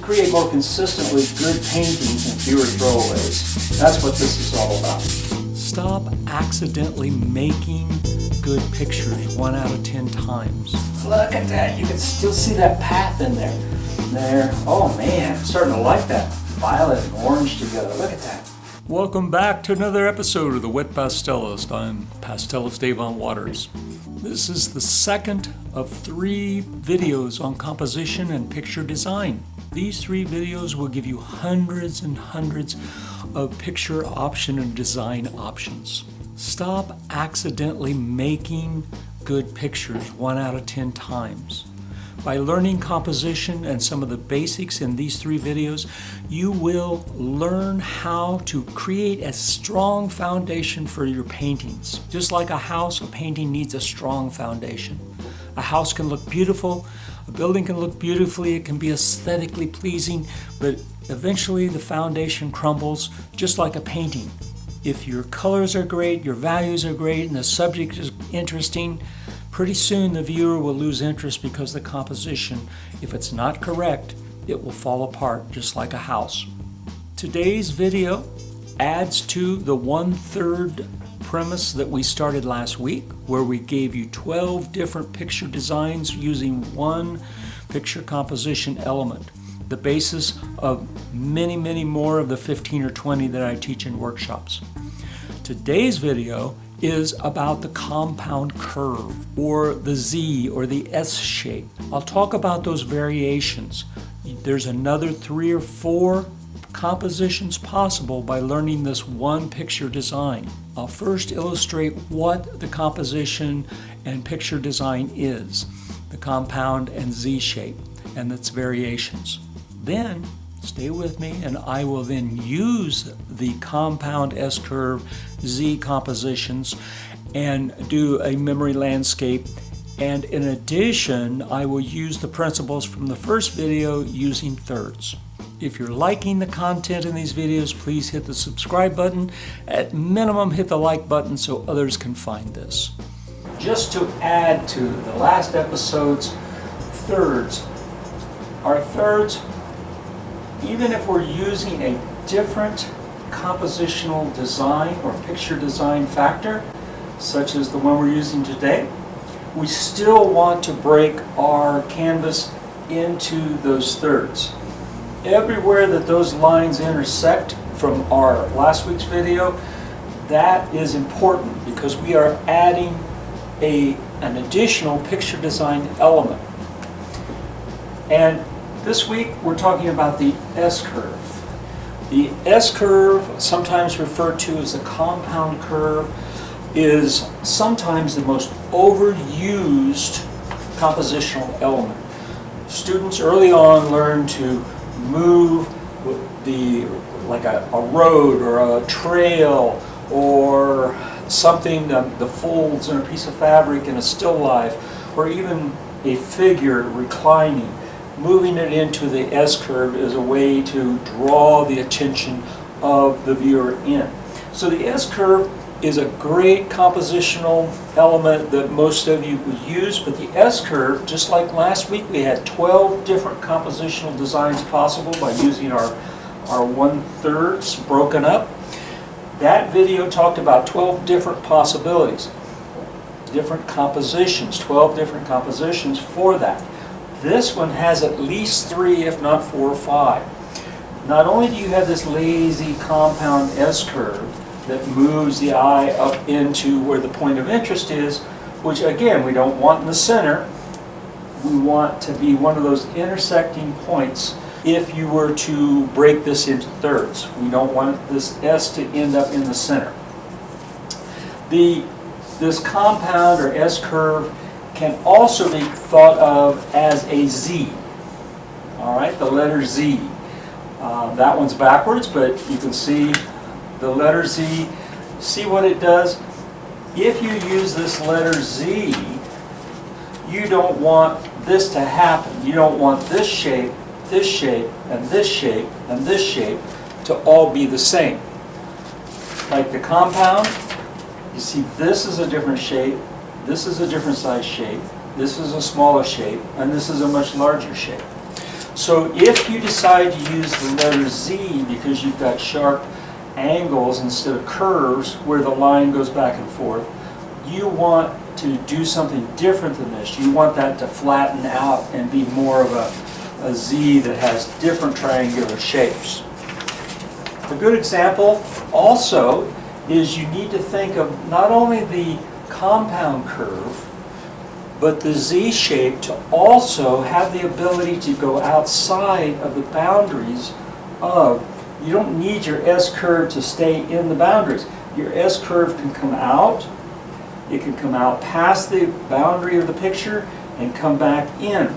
create more consistently good paintings and fewer throwaways. That's what this is all about. Stop accidentally making good pictures 1 out of 10 times. Look at that, you can still see that path in there. There, oh man, I'm starting to like that violet and orange together. Look at that. Welcome back to another episode of The Wet Pastelist. I'm Pastelist Avon Waters. This is the second of 3 videos on composition and picture design. These 3 videos will give you hundreds and hundreds of picture option and design options. Stop accidentally making good pictures 1 out of 10 times. By learning composition and some of the basics in these 3 videos, you will learn how to create a strong foundation for your paintings. Just like a house, a painting needs a strong foundation. A house can look beautiful, a building can look beautifully, it can be aesthetically pleasing, but eventually the foundation crumbles just like a painting. If your colors are great, your values are great, and the subject is interesting, pretty soon the viewer will lose interest because the composition, if it's not correct, it will fall apart just like a house. Today's video adds to the 1/3 premise that we started last week, where we gave you 12 different picture designs using one picture composition element, the basis of many, many more of the 15 or 20 that I teach in workshops. Today's video is about the compound curve, or the Z or the S shape. I'll talk about those variations. There's another 3 or 4 compositions possible by learning this one picture design. I'll first illustrate what the composition and picture design is, the compound and Z shape and its variations. Then stay with me, and I will then use the compound S-curve Z compositions and do a memory landscape. And in addition, I will use the principles from the first video using thirds. If you're liking the content in these videos, please hit the subscribe button. At minimum, hit the like button so others can find this. Just to add to the last episode's thirds, our thirds, even if we're using a different compositional design or picture design factor, such as the one we're using today, we still want to break our canvas into those thirds. Everywhere that those lines intersect from our last week's video, that is important because we are adding an additional picture design element. And this week we're talking about the S-curve. The S-curve, sometimes referred to as the compound curve, is sometimes the most overused compositional element. Students early on learn to move like a road or a trail or something, the folds in a piece of fabric in a still life, or even a figure reclining. Moving it into the S-curve is a way to draw the attention of the viewer in. So the S-curve is a great compositional element that most of you would use, but the S-curve, just like last week, we had 12 different compositional designs possible by using our 1/3 broken up. That video talked about 12 different possibilities, different compositions, 12 different compositions for that. This one has at least 3, if not 4 or 5. Not only do you have this lazy compound S-curve that moves the eye up into where the point of interest is, which again we don't want in the center. We want to be one of those intersecting points if you were to break this into thirds. We don't want this S to end up in the center. This compound or S-curve can also be thought of as a Z. All right, the letter Z. That one's backwards, but you can see the letter Z. See what it does? If you use this letter Z, you don't want this to happen. You don't want this shape, and this shape, and this shape to all be the same. Like the compound, you see this is a different shape, this is a different size shape, this is a smaller shape, and this is a much larger shape. So if you decide to use the letter Z because you've got sharp angles instead of curves where the line goes back and forth, you want to do something different than this. You want that to flatten out and be more of a Z that has different triangular shapes. A good example also is you need to think of not only the compound curve, but the Z shape to also have the ability to go outside of the boundaries of, you don't need your S curve to stay in the boundaries. Your S curve can come out, it can come out past the boundary of the picture and come back in.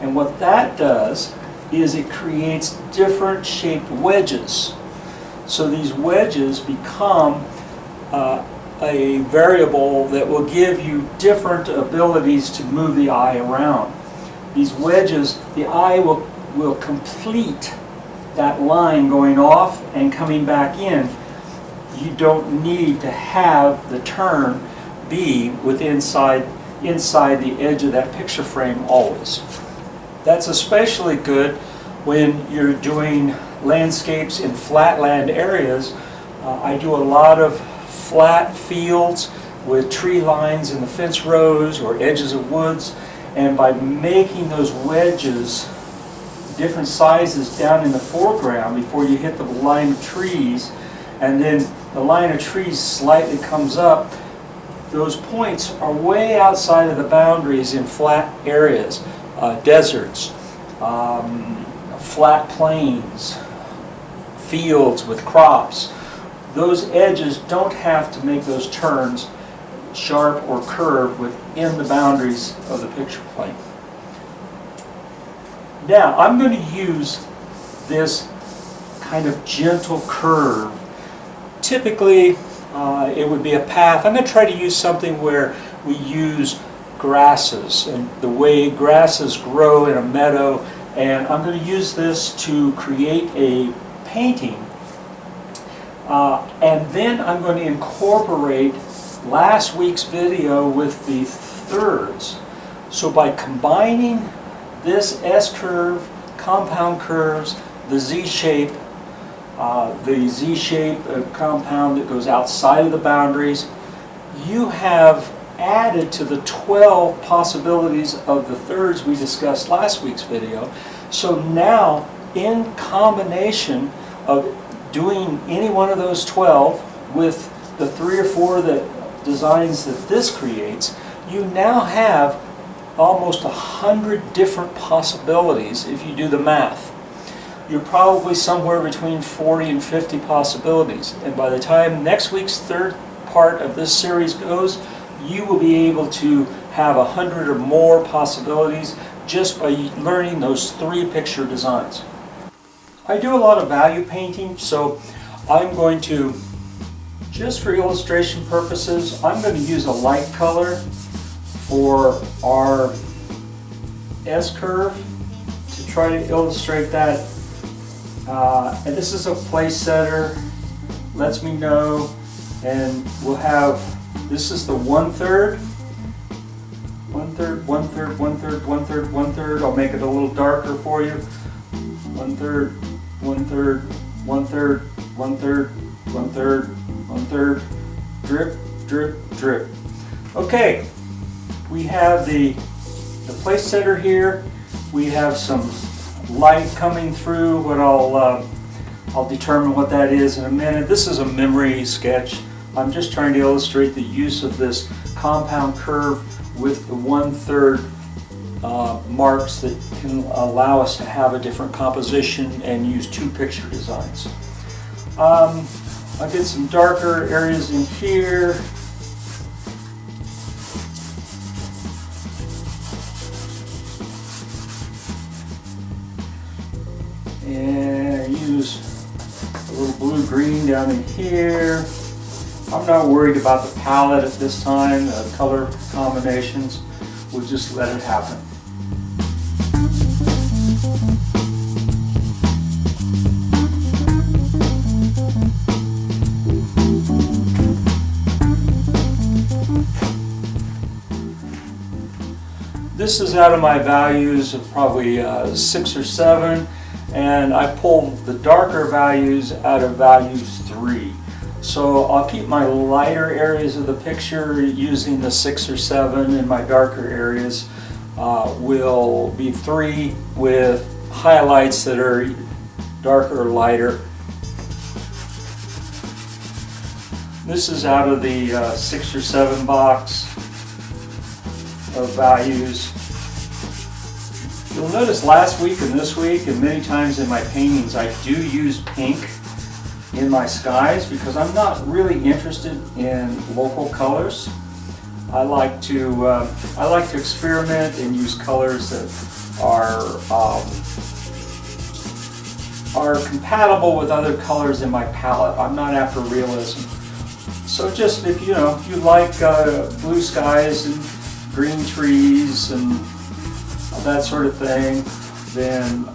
And what that does is it creates different shaped wedges. So these wedges become a variable that will give you different abilities to move the eye around. These wedges, the eye will complete that line going off and coming back in. You don't need to have the turn be inside the edge of that picture frame always. That's especially good when you're doing landscapes in flatland areas. I do a lot of flat fields with tree lines in the fence rows or edges of woods, and by making those wedges different sizes down in the foreground before you hit the line of trees, and then the line of trees slightly comes up, those points are way outside of the boundaries in flat areas, deserts, flat plains, fields with crops. Those edges don't have to make those turns sharp or curved within the boundaries of the picture plane. Now, I'm going to use this kind of gentle curve. Typically, it would be a path. I'm going to try to use something where we use grasses and the way grasses grow in a meadow, and I'm going to use this to create a painting. And then I'm going to incorporate last week's video with the thirds. So by combining this S-curve, compound curves, the Z-shape compound that goes outside of the boundaries, you have added to the 12 possibilities of the thirds we discussed last week's video. So now, in combination of doing any one of those 12 with the 3 or 4 designs that this creates, you now have almost 100 different possibilities if you do the math. You're probably somewhere between 40 and 50 possibilities. And by the time next week's third part of this series goes, you will be able to have 100 or more possibilities just by learning those 3 picture designs. I do a lot of value painting, so I'm going to, just for illustration purposes, I'm going to use a light color for our S-curve to try to illustrate that. And this is a place setter, lets me know, and we'll have, this is the 1/3, 1/3, 1/3, 1/3, 1/3, 1/3. I'll make it a little darker for you. 1/3, 1/3, 1/3, 1/3, 1/3, 1/3, drip, drip, drip. Okay, we have the place setter here. We have some light coming through. What I'll determine what that is in a minute. This is a memory sketch. I'm just trying to illustrate the use of this compound curve with the 1/3 marks that can allow us to have a different composition and use 2 picture designs. I'll get some darker areas in here. And use a little blue-green down in here. I'm not worried about the palette at this time, the color combinations. We'll just let it happen. This is out of my values of probably 6 or 7, and I pulled the darker values out of values 3. So I'll keep my lighter areas of the picture using the 6 or 7, and my darker areas will be 3 with highlights that are darker or lighter. This is out of the 6 or 7 box of values. You'll notice last week and this week and many times in my paintings I do use pink in my skies because I'm not really interested in local colors. I like to experiment and use colors that are compatible with other colors in my palette. I'm not after realism. So just if you like blue skies and green trees and that sort of thing, then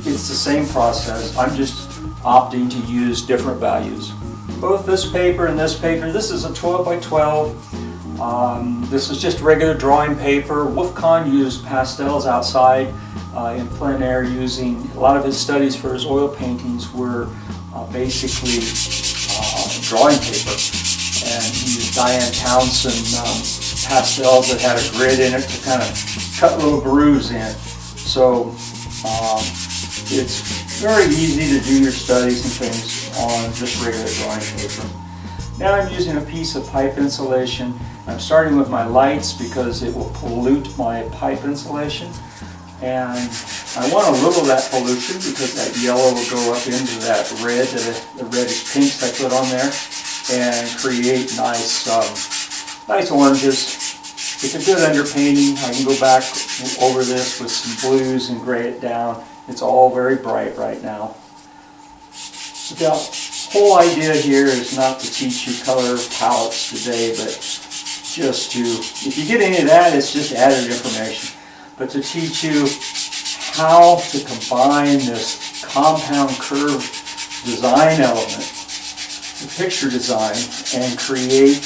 it's the same process. I'm just opting to use different values. Both this paper and this paper, this is a 12 by 12. This is just regular drawing paper. Wolfcon used pastels outside in plein air using, a lot of his studies for his oil paintings were basically drawing paper. And he used Diane Townsend pastels that had a grid in it to kind of cut little grooves in. So it's very easy to do your studies and things on just regular drawing paper. Now I'm using a piece of pipe insulation. I'm starting with my lights because it will pollute my pipe insulation. And I want a little of that pollution because that yellow will go up into that red, the reddish pinks I put on there, and create nice oranges. It's a good underpainting. I can go back over this with some blues and gray it down. It's all very bright right now. The whole idea here is not to teach you color palettes today, but just to, if you get any of that, it's just added information. But to teach you how to combine this compound curve design element, the picture design, and create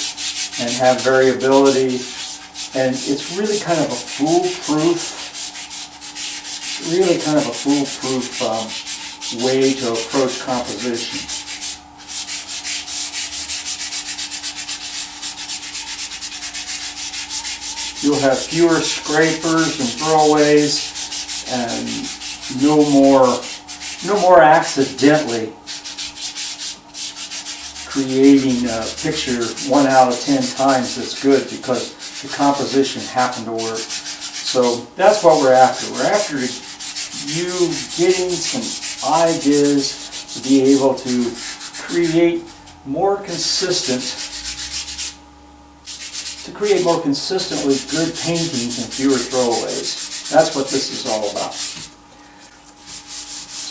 and have variability. And it's really kind of a foolproof way to approach composition. You'll have fewer scrapers and throwaways, and no more accidentally creating a picture 1 out of 10 times that's good because the composition happened to work. So that's what we're after. We're after you getting some ideas to be able to create more consistently good paintings and fewer throwaways. That's what this is all about.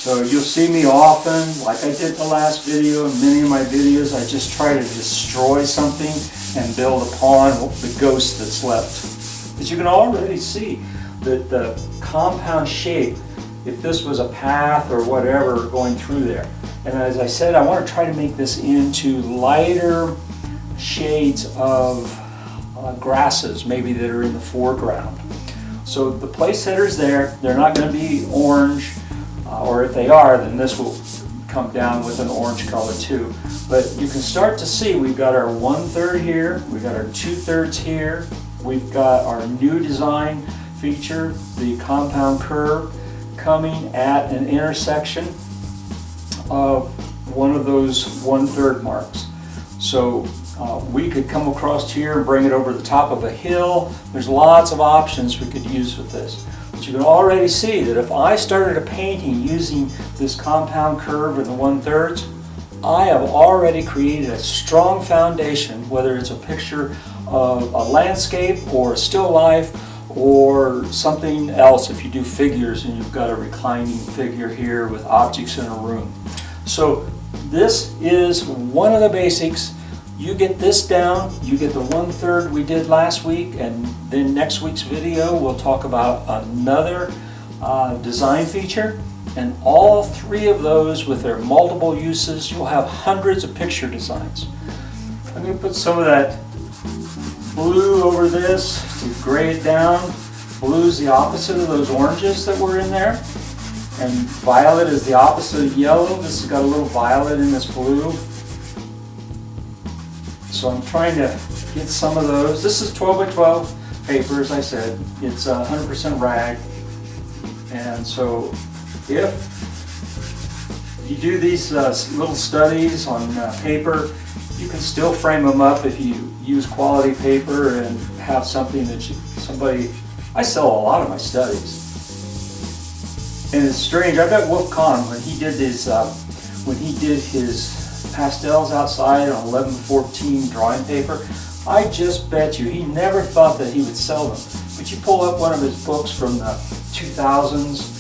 So you'll see me often, like I did in the last video and many of my videos, I just try to destroy something and build upon the ghost that's left. But you can already see that the compound shape, if this was a path or whatever going through there. And as I said, I want to try to make this into lighter shades of grasses, maybe that are in the foreground. So the place setters there, they're not going to be orange, or if they are, then this will come down with an orange color too. But you can start to see we've got our 1/3 here, we've got our 2/3 here, we've got our new design feature, the compound curve, coming at an intersection of one of those 1/3 marks. So we could come across here and bring it over the top of a hill. There's lots of options we could use with this. But you can already see that if I started a painting using this compound curve in the 1/3, I have already created a strong foundation, whether it's a picture of a landscape or a still life or something else. If you do figures and you've got a reclining figure here with objects in a room. So this is one of the basics. You get this down, you get the 1/3 we did last week, and then next week's video we'll talk about another design feature, and all 3 of those with their multiple uses, you'll have hundreds of picture designs. I'm going to put some of that blue over this to gray it down, blue is the opposite of those oranges that were in there. And violet is the opposite of yellow. This has got a little violet in this blue. So I'm trying to get some of those. This is 12 by 12 paper, as I said. It's 100% rag. And so if you do these little studies on paper, you can still frame them up if you use quality paper and have something that I sell a lot of my studies. And it's strange, I bet Wolf Kahn, when he did his pastels outside on 1114 drawing paper, I just bet you he never thought that he would sell them. But you pull up one of his books from the 2000s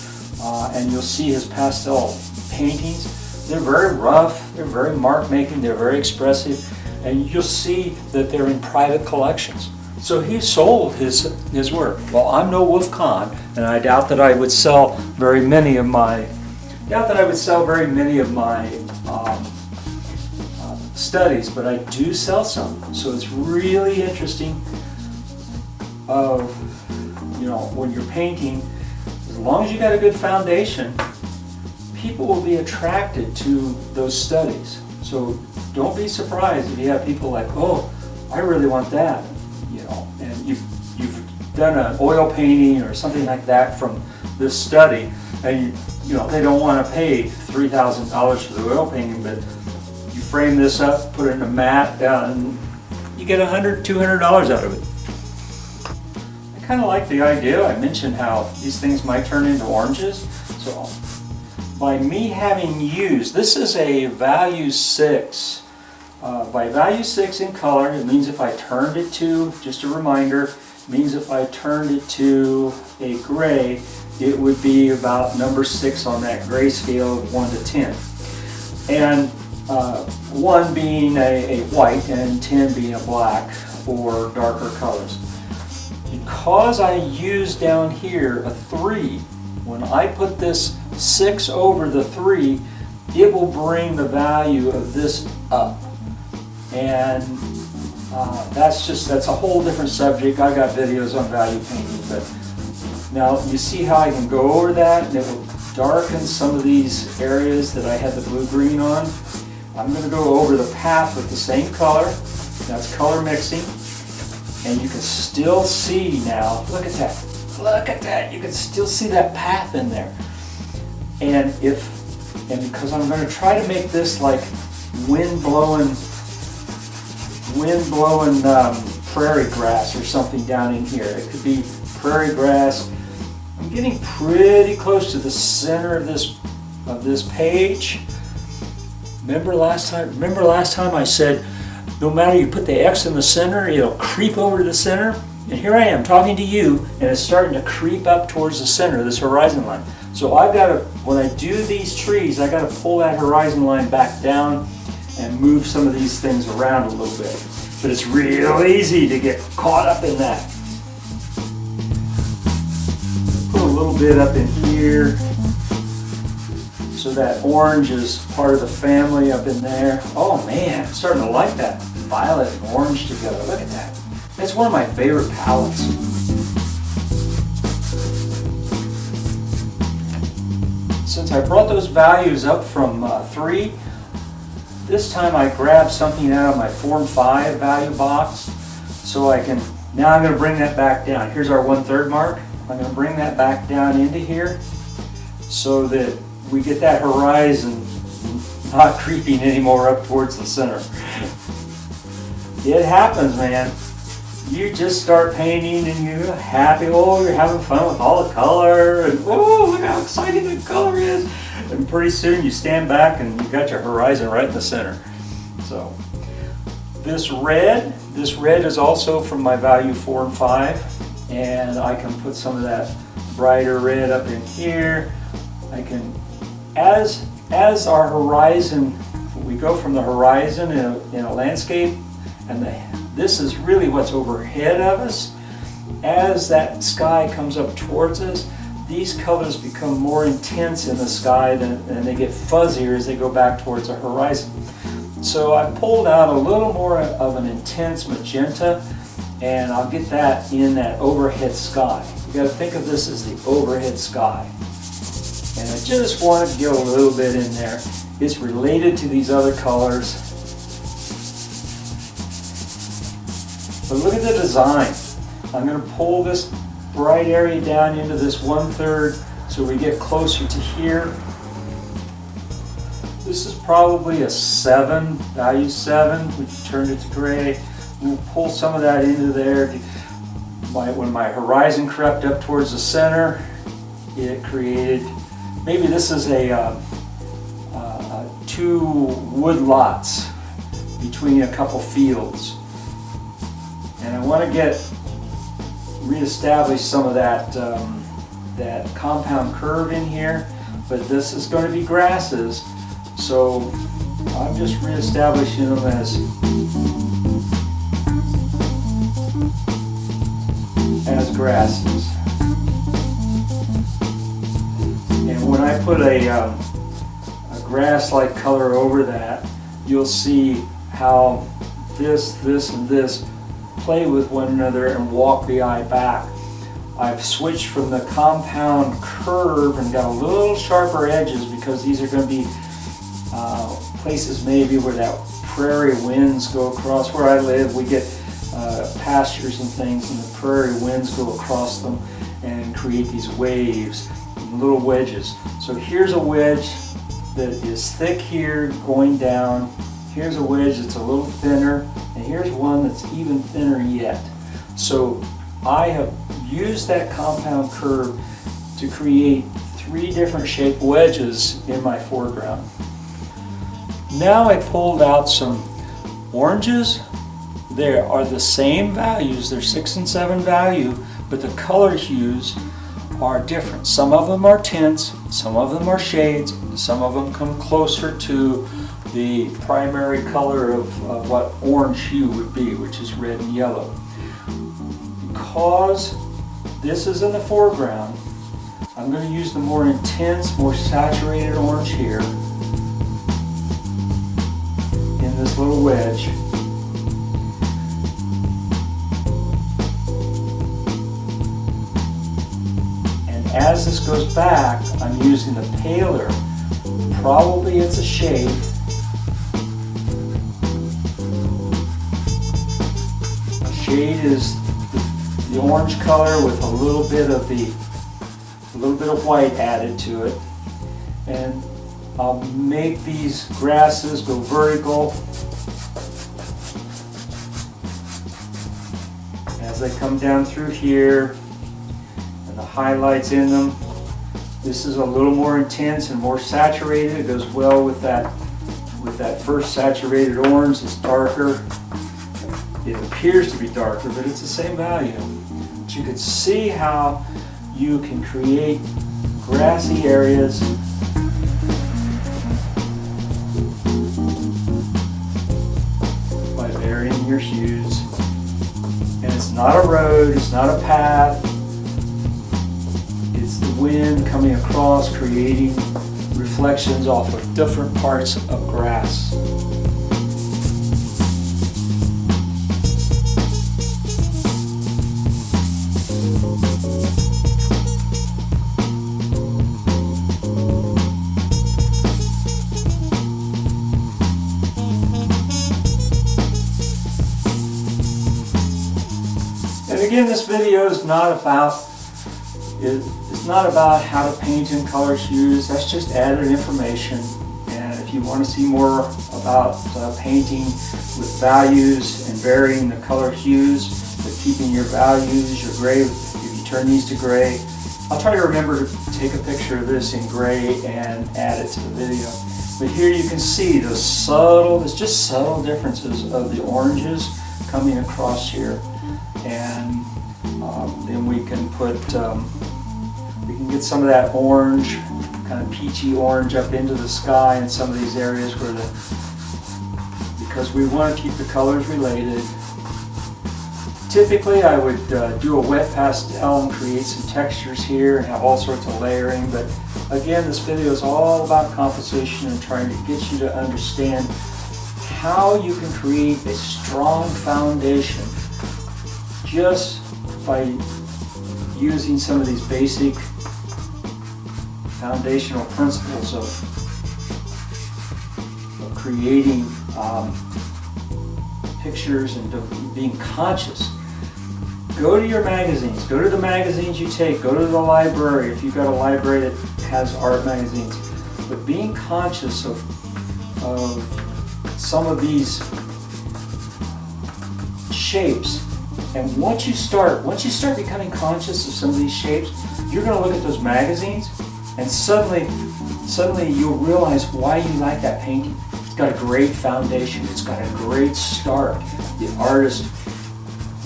and you'll see his pastel paintings. They're very rough, they're very mark making, they're very expressive, and you'll see that they're in private collections. So he sold his work. Well, I'm no Wolf Kahn, and I doubt that I would sell very many of my studies, but I do sell some. So it's really interesting when you're painting, as long as you got a good foundation, people will be attracted to those studies. So don't be surprised if you have people like, oh, I really want that, and you've done an oil painting or something like that from this study, and they don't want to pay $3,000 for the oil painting, but you frame this up, put it in a mat down, and you get $100, $200 out of it. I kind of like the idea. I mentioned how these things might turn into oranges. So by me having used, this is a value 6. By value 6 in color, it means if I turned it to, just a reminder, it means if I turned it to a gray, it would be about number 6 on that gray scale of 1 to 10. And 1 being a white and 10 being a black or darker colors. Because I use down here a 3, when I put this 6 over the 3, it will bring the value of this up. And that's a whole different subject. I got videos on value painting, but now you see how I can go over that, and it will darken some of these areas that I had the blue-green on. I'm going to go over the path with the same color. That's color mixing, and you can still see now. Look at that! Look at that! You can still see that path in there. And because I'm going to try to make this like wind blowing prairie grass or something down in here. It could be prairie grass. I'm getting pretty close to the center of this page. Remember last time I said no matter you put the X in the center, it'll creep over to the center. And here I am talking to you, and it's starting to creep up towards the center, this horizon line. So I've got to, when I do these trees, I got to pull that horizon line back down and move some of these things around a little bit. But it's real easy to get caught up in that. Put a little bit up in here. So that orange is part of the family up in there. Oh man, I'm starting to like that. Violet and orange together. Look at that. That's one of my favorite palettes. Since I brought those values up from 3, this time I grabbed something out of my Form 5 value box, so I can, now I'm going to bring that back down. Here's our 1/3 mark. I'm going to bring that back down into here so that we get that horizon not creeping anymore up towards the center. It happens, man. You just start painting and you're happy, oh, you're having fun with all the color, and oh, look how exciting the color is. And pretty soon you stand back and you've got your horizon right in the center. So this red is also from my value 4 and 5, and I can put some of that brighter red up in here. I can, as our horizon, we go from the horizon in a landscape, and this is really what's overhead of us. As that sky comes up towards us, these colors become more intense in the sky and they get fuzzier as they go back towards the horizon. So I pulled out a little more of an intense magenta, and I'll get that in that overhead sky. You got to think of this as the overhead sky. And I just wanted to get a little bit in there. It's related to these other colors. But look at the design. I'm going to pull this bright area down into this 1/3 so we get closer to here. This is probably a 7, value 7, which turned it to gray. We'll pull some of that into there. When my horizon crept up towards the center, it created, maybe this is a 2 wood lots between a couple fields. And I want to reestablish some of that, that compound curve in here, but this is going to be grasses, so I'm just reestablishing them as grasses. And when I put a grass-like color over that, you'll see how this, and this play with one another and walk the eye back. I've switched from the compound curve and got a little sharper edges because these are going to be places maybe where that prairie winds go across. Where I live, we get pastures and things, and the prairie winds go across them and create these waves, little wedges. So here's a wedge that is thick here going down. Here's a wedge that's a little thinner, and here's one that's even thinner yet. So I have used that compound curve to create 3 different shaped wedges in my foreground. Now I pulled out some oranges. They are the same values, they're 6 and 7 value, but the color hues are different. Some of them are tints, some of them are shades, some of them come closer to the primary color of what orange hue would be, which is red and yellow. Because this is in the foreground, I'm going to use the more intense, more saturated orange here in this little wedge. And as this goes back, I'm using the paler, probably it's a shade. Shade is the orange color with a little bit of white added to it, and I'll make these grasses go vertical as they come down through here, and the highlights in them. This is a little more intense and more saturated. It goes well with that first saturated orange. It's darker. It appears to be darker, but it's the same value. But you can see how you can create grassy areas by varying your hues. And it's not a road, it's not a path. It's the wind coming across, creating reflections off of different parts of grass. Again, this video is not about how to paint in color hues. That's just added information. And if you want to see more about painting with values and varying the color hues, but keeping your values, your gray, if you turn these to gray, I'll try to remember to take a picture of this in gray and add it to the video. But here you can see those there's just subtle differences of the oranges coming across here. And then we can get some of that orange, kind of peachy orange up into the sky in some of these areas because we want to keep the colors related. Typically I would do a wet pastel and create some textures here and have all sorts of layering, but again, this video is all about composition and trying to get you to understand how you can create a strong foundation just by using some of these basic foundational principles of creating pictures and being conscious. Go to your magazines, go to the magazines you take, go to the library if you've got a library that has art magazines. But being conscious of some of these shapes, and once you start becoming conscious of some of these shapes, you're going to look at those magazines, and suddenly you'll realize why you like that painting. It's got a great foundation. It's got a great start. The artist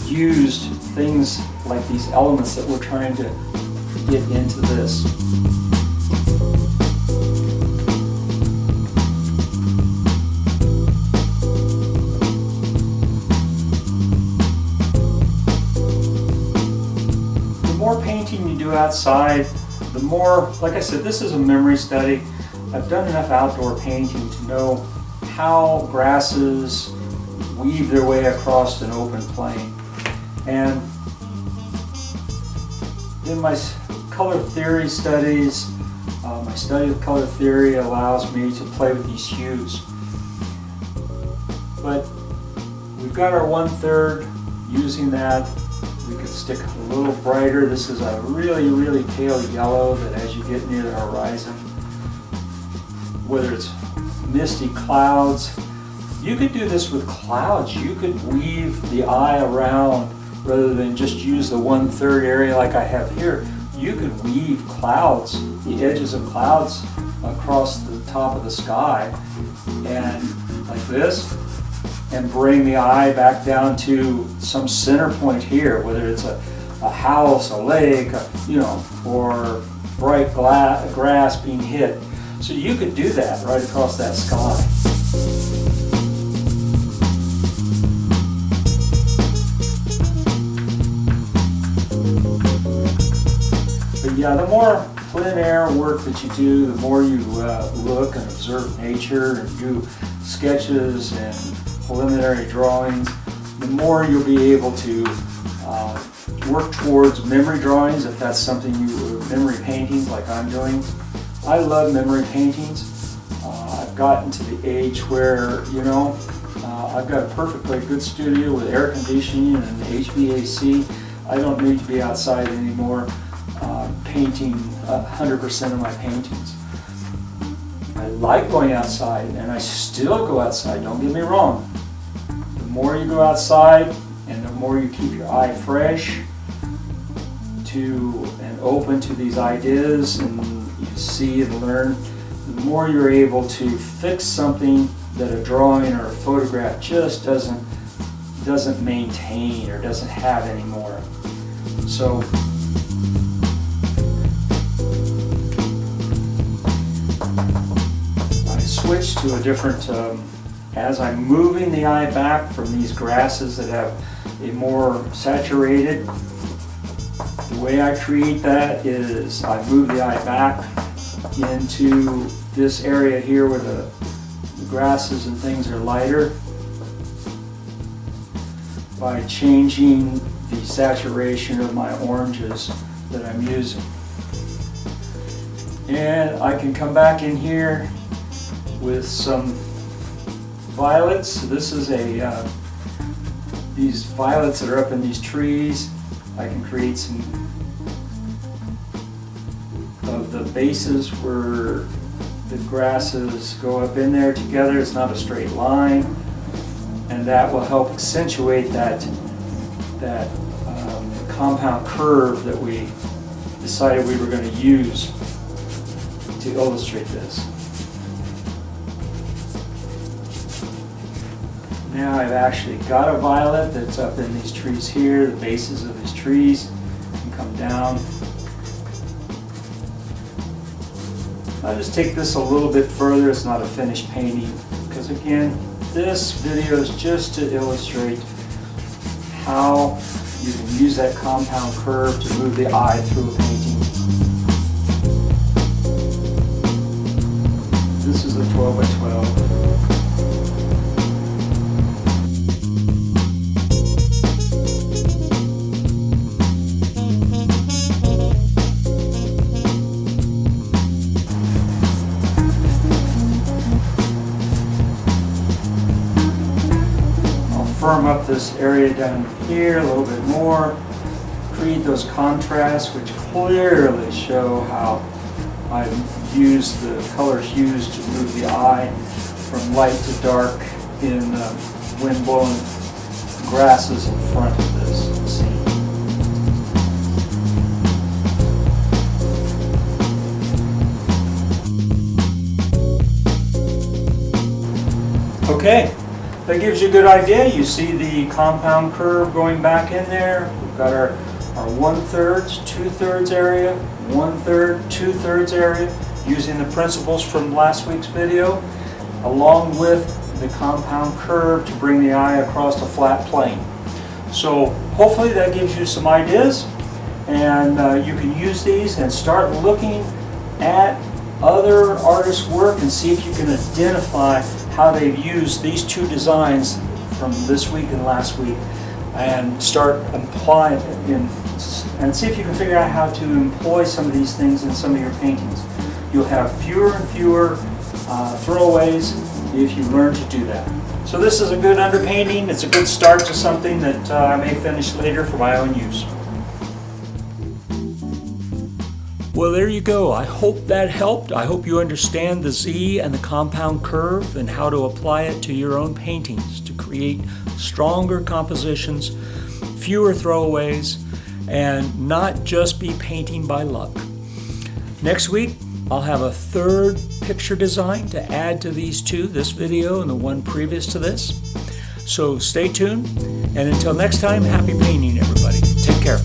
used things like these elements that we're trying to get into this. The more painting you do outside, the more, like I said, this is a memory study. I've done enough outdoor painting to know how grasses weave their way across an open plain. And in my color theory studies, my study of color theory allows me to play with these hues. But we've got our 1/3 using that. We could stick a little brighter. This is a really, really pale yellow that as you get near the horizon, whether it's misty clouds, you could do this with clouds. You could weave the eye around rather than just use the 1/3 area like I have here. You could weave clouds, the edges of clouds across the top of the sky, and like this, and bring the eye back down to some center point here, whether it's a house, a lake, or bright grass being hit. So you could do that right across that sky. But yeah, the more plein air work that you do, the more you look and observe nature and do sketches and preliminary drawings, the more you'll be able to work towards memory drawings if that's something memory paintings like I'm doing. I love memory paintings. I've gotten to the age where, I've got a perfectly good studio with air conditioning and HVAC. I don't need to be outside anymore painting 100% of my paintings. I like going outside, and I still go outside, don't get me wrong. The more you go outside and the more you keep your eye fresh and open to these ideas and you see and learn, the more you're able to fix something that a drawing or a photograph just doesn't maintain or doesn't have anymore. So I switched to a different, as I'm moving the eye back from these grasses that have a more saturated, the way I create that is I move the eye back into this area here where the grasses and things are lighter by changing the saturation of my oranges that I'm using. And I can come back in here with some violets. So this is these violets that are up in these trees. I can create some of the bases where the grasses go up in there together. It's not a straight line, and that will help accentuate that compound curve that we decided we were going to use to illustrate this. Now I've actually got a violet that's up in these trees here, the bases of these trees, and come down. I'll just take this a little bit further. It's not a finished painting, because again, this video is just to illustrate how you can use that compound curve to move the eye through a painting. This is a 12 by 12. firm up this area down here a little bit more, create those contrasts which clearly show how I've used the colors used to move the eye from light to dark in wind-blown grasses in front of this scene. Okay, that gives you a good idea. You see the compound curve going back in there. We've got our 1/3, 2/3 area, 1/3, 2/3 area, using the principles from last week's video, along with the compound curve to bring the eye across a flat plane. So hopefully that gives you some ideas, and you can use these and start looking at other artists' work and see if you can identify how they've used these two designs from this week and last week, and start applying it and see if you can figure out how to employ some of these things in some of your paintings. You'll have fewer and fewer throwaways if you learn to do that. So this is a good underpainting. It's a good start to something that I may finish later for my own use. Well, there you go. I hope that helped. I hope you understand the Z and the compound curve and how to apply it to your own paintings to create stronger compositions, fewer throwaways, and not just be painting by luck. Next week, I'll have a third picture design to add to these two, this video and the one previous to this. So stay tuned, and until next time, happy painting, everybody. Take care.